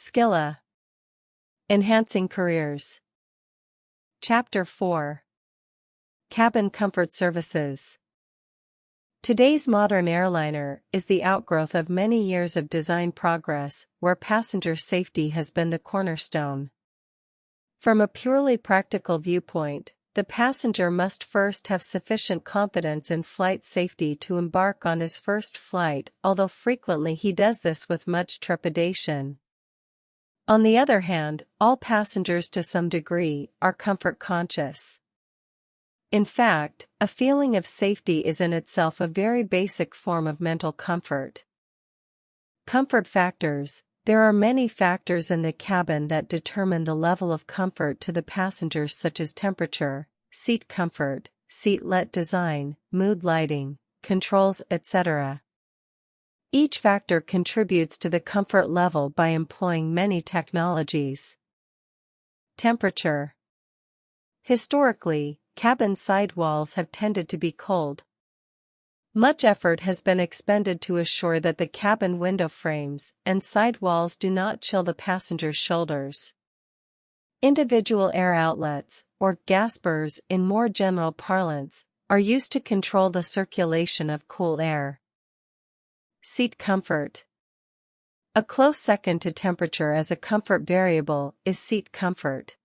Sqilah. Enhancing Careers. Chapter 4. Cabin Comfort Services. Today's modern airliner is the outgrowth of many years of design progress, where passenger safety has been the cornerstone. From a purely practical viewpoint, the passenger must first have sufficient confidence in flight safety to embark on his first flight, although frequently he does this with much trepidation. On the other hand, all passengers to some degree are comfort conscious. In fact, a feeling of safety is in itself a very basic form of mental comfort. Comfort factors. There are many factors in the cabin that determine the level of comfort to the passengers, such as temperature, seat comfort, seatlet design, mood lighting, controls, etc. Each factor contributes to the comfort level by employing many technologies. Temperature. Historically, cabin sidewalls have tended to be cold. Much effort has been expended to assure that the cabin window frames and sidewalls do not chill the passenger's shoulders. Individual air outlets, or gaspers in more general parlance, are used to control the circulation of cool air. Seat comfort. A close second to temperature as a comfort variable is seat comfort.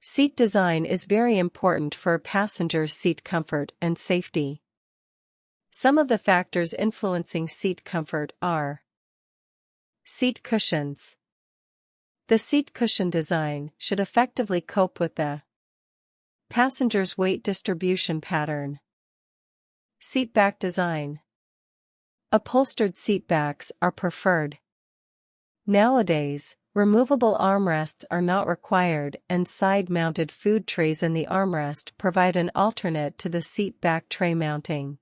Seat design is very important for a passenger's seat comfort and safety. Some of the factors influencing seat comfort are: seat cushions. The seat cushion design should effectively cope with the passenger's weight distribution pattern. Seat back design. Upholstered seat backs are preferred. Nowadays, removable armrests are not required, and side-mounted food trays in the armrest provide an alternate to the seat back tray mounting.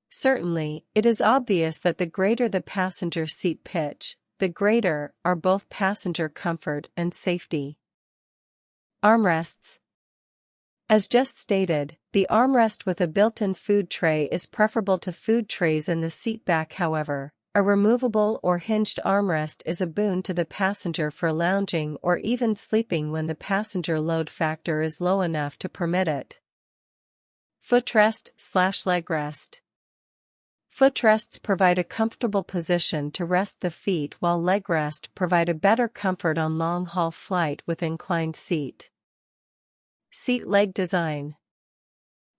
Certainly, it is obvious that the greater the passenger seat pitch, the greater are both passenger comfort and safety. Armrests. As just stated, the armrest with a built-in food tray is preferable to food trays in the seat back. However, a removable or hinged armrest is a boon to the passenger for lounging or even sleeping when the passenger load factor is low enough to permit it. Footrest/leg rest. Footrests provide a comfortable position to rest the feet, while leg rests provide a better comfort on long-haul flight with inclined seat. Seat leg design.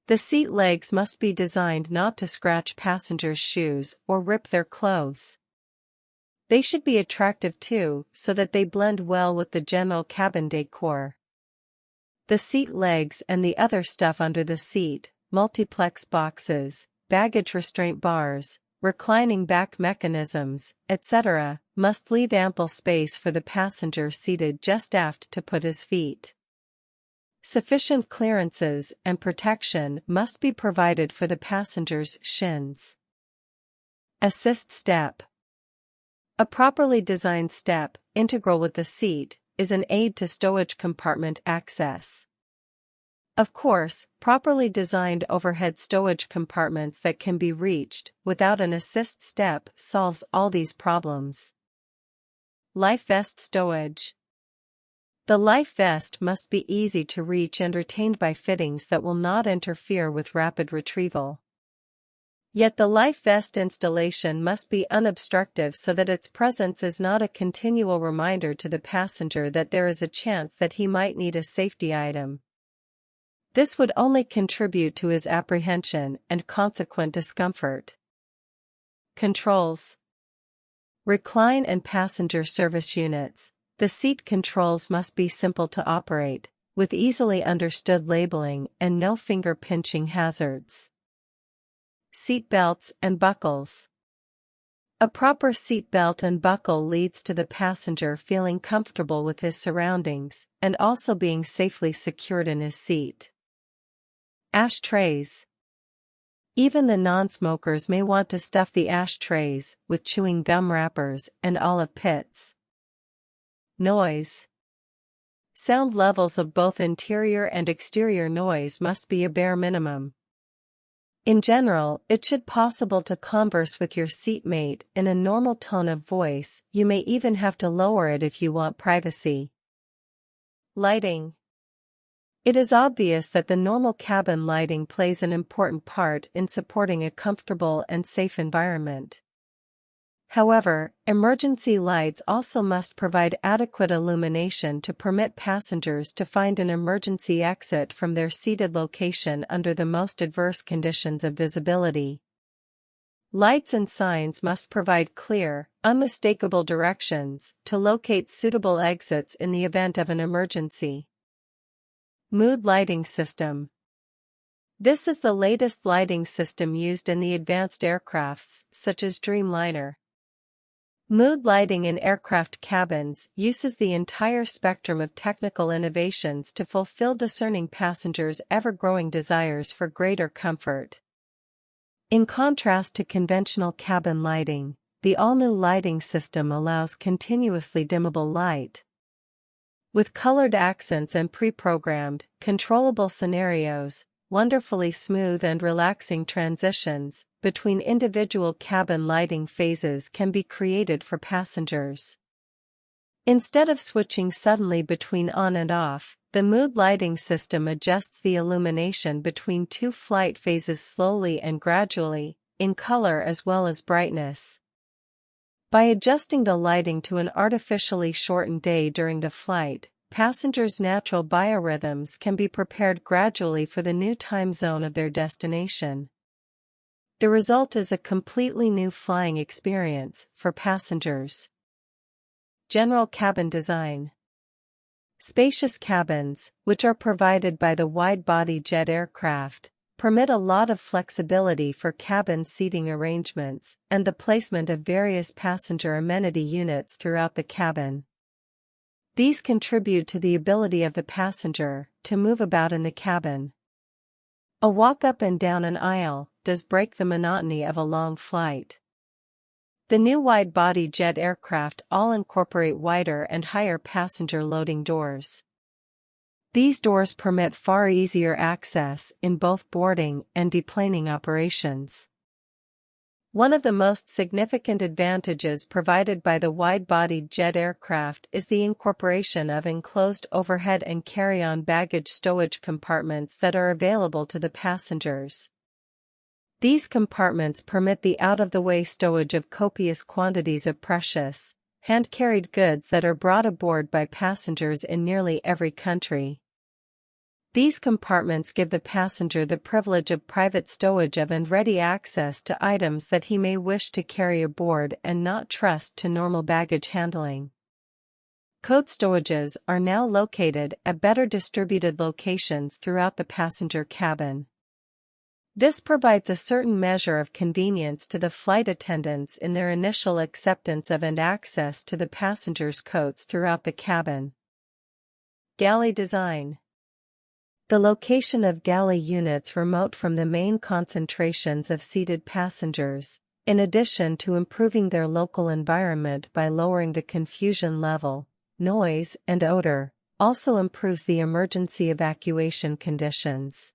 The seat legs must be designed not to scratch passengers' shoes or rip their clothes. They should be attractive too, so that they blend well with the general cabin decor. The seat legs and the other stuff under the seat, multiplex boxes, baggage restraint bars, reclining back mechanisms, etc., must leave ample space for the passenger seated just aft to put his feet. Sufficient clearances and protection must be provided for the passenger's shins. Assist step. A properly designed step, integral with the seat, is an aid to stowage compartment access. Of course, properly designed overhead stowage compartments that can be reached without an assist step solves all these problems. Life vest stowage. The life vest must be easy to reach and retained by fittings that will not interfere with rapid retrieval. Yet the life vest installation must be unobstructive so that its presence is not a continual reminder to the passenger that there is a chance that he might need a safety item. This would only contribute to his apprehension and consequent discomfort. Controls. Recline and passenger service units. The seat controls must be simple to operate, with easily understood labeling and no finger-pinching hazards. Seat belts and buckles. A proper seat belt and buckle leads to the passenger feeling comfortable with his surroundings and also being safely secured in his seat. Ashtrays. Even the non-smokers may want to stuff the ashtrays with chewing gum wrappers and olive pits. Noise. Sound levels of both interior and exterior noise must be a bare minimum. In general, it should be possible to converse with your seatmate in a normal tone of voice. You may even have to lower it if you want privacy. Lighting. It is obvious that the normal cabin lighting plays an important part in supporting a comfortable and safe environment. However, emergency lights also must provide adequate illumination to permit passengers to find an emergency exit from their seated location under the most adverse conditions of visibility. Lights and signs must provide clear, unmistakable directions to locate suitable exits in the event of an emergency. Mood lighting system. This is the latest lighting system used in the advanced aircrafts, such as Dreamliner. Mood lighting in aircraft cabins uses the entire spectrum of technical innovations to fulfill discerning passengers' ever-growing desires for greater comfort. In contrast to conventional cabin lighting, the all-new lighting system allows continuously dimmable light. With colored accents and pre-programmed, controllable scenarios, wonderfully smooth and relaxing transitions between individual cabin lighting phases can be created for passengers. Instead of switching suddenly between on and off, the mood lighting system adjusts the illumination between two flight phases slowly and gradually, in color as well as brightness. By adjusting the lighting to an artificially shortened day during the flight, passengers' natural biorhythms can be prepared gradually for the new time zone of their destination. The result is a completely new flying experience for passengers. General cabin design. Spacious cabins, which are provided by the wide-body jet aircraft, permit a lot of flexibility for cabin seating arrangements and the placement of various passenger amenity units throughout the cabin. These contribute to the ability of the passenger to move about in the cabin. A walk up and down an aisle does break the monotony of a long flight. The new wide-body jet aircraft all incorporate wider and higher passenger loading doors. These doors permit far easier access in both boarding and deplaning operations. One of the most significant advantages provided by the wide-bodied jet aircraft is the incorporation of enclosed overhead and carry-on baggage stowage compartments that are available to the passengers. These compartments permit the out-of-the-way stowage of copious quantities of precious, hand-carried goods that are brought aboard by passengers in nearly every country. These compartments give the passenger the privilege of private stowage of and ready access to items that he may wish to carry aboard and not trust to normal baggage handling. Coat stowages are now located at better distributed locations throughout the passenger cabin. This provides a certain measure of convenience to the flight attendants in their initial acceptance of and access to the passengers' coats throughout the cabin. Galley design. The location of galley units remote from the main concentrations of seated passengers, in addition to improving their local environment by lowering the confusion level, noise, and odor, also improves the emergency evacuation conditions.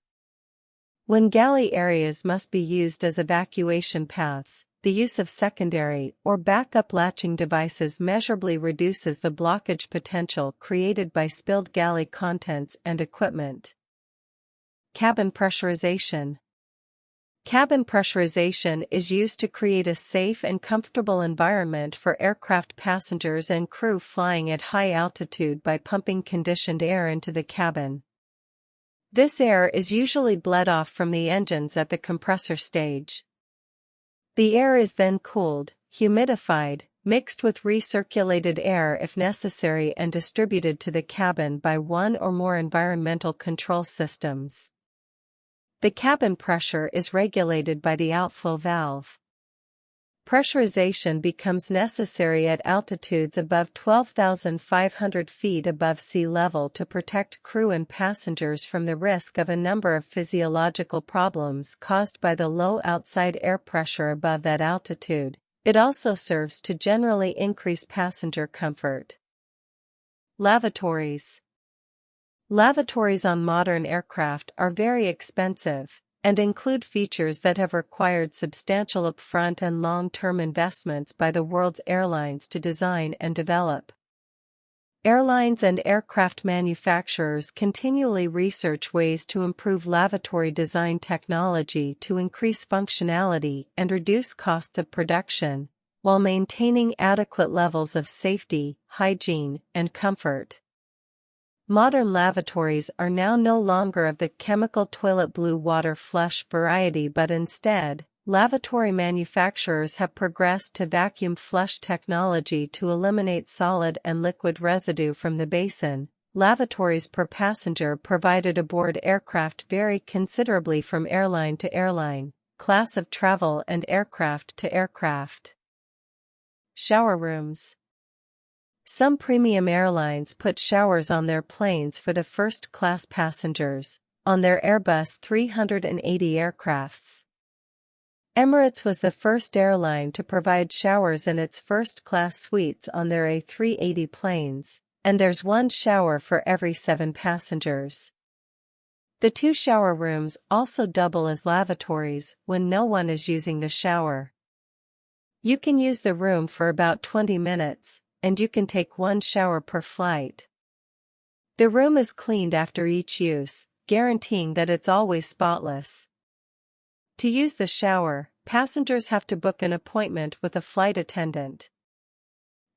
When galley areas must be used as evacuation paths, the use of secondary or backup latching devices measurably reduces the blockage potential created by spilled galley contents and equipment. Cabin pressurization. Cabin pressurization is used to create a safe and comfortable environment for aircraft passengers and crew flying at high altitude by pumping conditioned air into the cabin. This air is usually bled off from the engines at the compressor stage. The air is then cooled, humidified, mixed with recirculated air if necessary and distributed to the cabin by one or more environmental control systems. The cabin pressure is regulated by the outflow valve. Pressurization becomes necessary at altitudes above 12,500 feet above sea level to protect crew and passengers from the risk of a number of physiological problems caused by the low outside air pressure above that altitude. It also serves to generally increase passenger comfort. Lavatories. Lavatories on modern aircraft are very expensive, and include features that have required substantial upfront and long-term investments by the world's airlines to design and develop. Airlines and aircraft manufacturers continually research ways to improve lavatory design technology to increase functionality and reduce costs of production, while maintaining adequate levels of safety, hygiene, and comfort. Modern lavatories are now no longer of the chemical toilet blue water flush variety, but instead, lavatory manufacturers have progressed to vacuum flush technology to eliminate solid and liquid residue from the basin. Lavatories per passenger provided aboard aircraft vary considerably from airline to airline, class of travel, and aircraft to aircraft. Shower rooms. Some premium airlines put showers on their planes for the first-class passengers, on their Airbus 380 aircrafts. Emirates was the first airline to provide showers in its first-class suites on their A380 planes, and there's one shower for every 7 passengers. The 2 shower rooms also double as lavatories when no one is using the shower. You can use the room for about 20 minutes, and you can take 1 shower per flight. The room is cleaned after each use, guaranteeing that it's always spotless. To use the shower, passengers have to book an appointment with a flight attendant.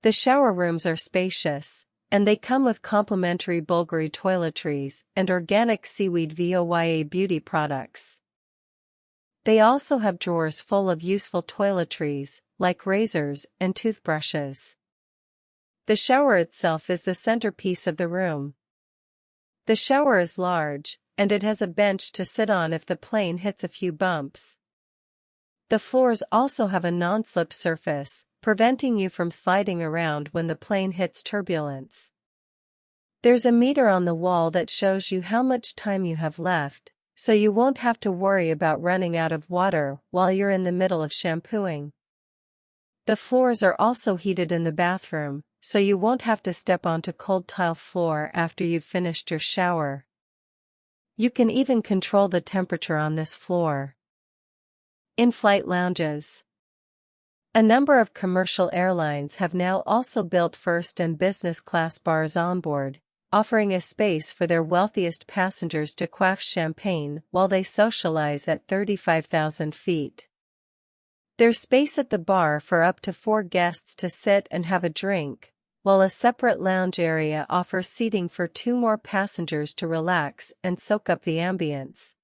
The shower rooms are spacious, and they come with complimentary Bulgari toiletries and organic seaweed Voya beauty products. They also have drawers full of useful toiletries, like razors and toothbrushes. The shower itself is the centerpiece of the room. The shower is large, and it has a bench to sit on if the plane hits a few bumps. The floors also have a non-slip surface, preventing you from sliding around when the plane hits turbulence. There's a meter on the wall that shows you how much time you have left, so you won't have to worry about running out of water while you're in the middle of shampooing. The floors are also heated in the bathroom, so you won't have to step onto cold tile floor after you've finished your shower. You can even control the temperature on this floor. In-flight lounges. A number of commercial airlines have now also built first and business class bars onboard, offering a space for their wealthiest passengers to quaff champagne while they socialize at 35,000 feet. There's space at the bar for up to 4 guests to sit and have a drink, while a separate lounge area offers seating for 2 more passengers to relax and soak up the ambience.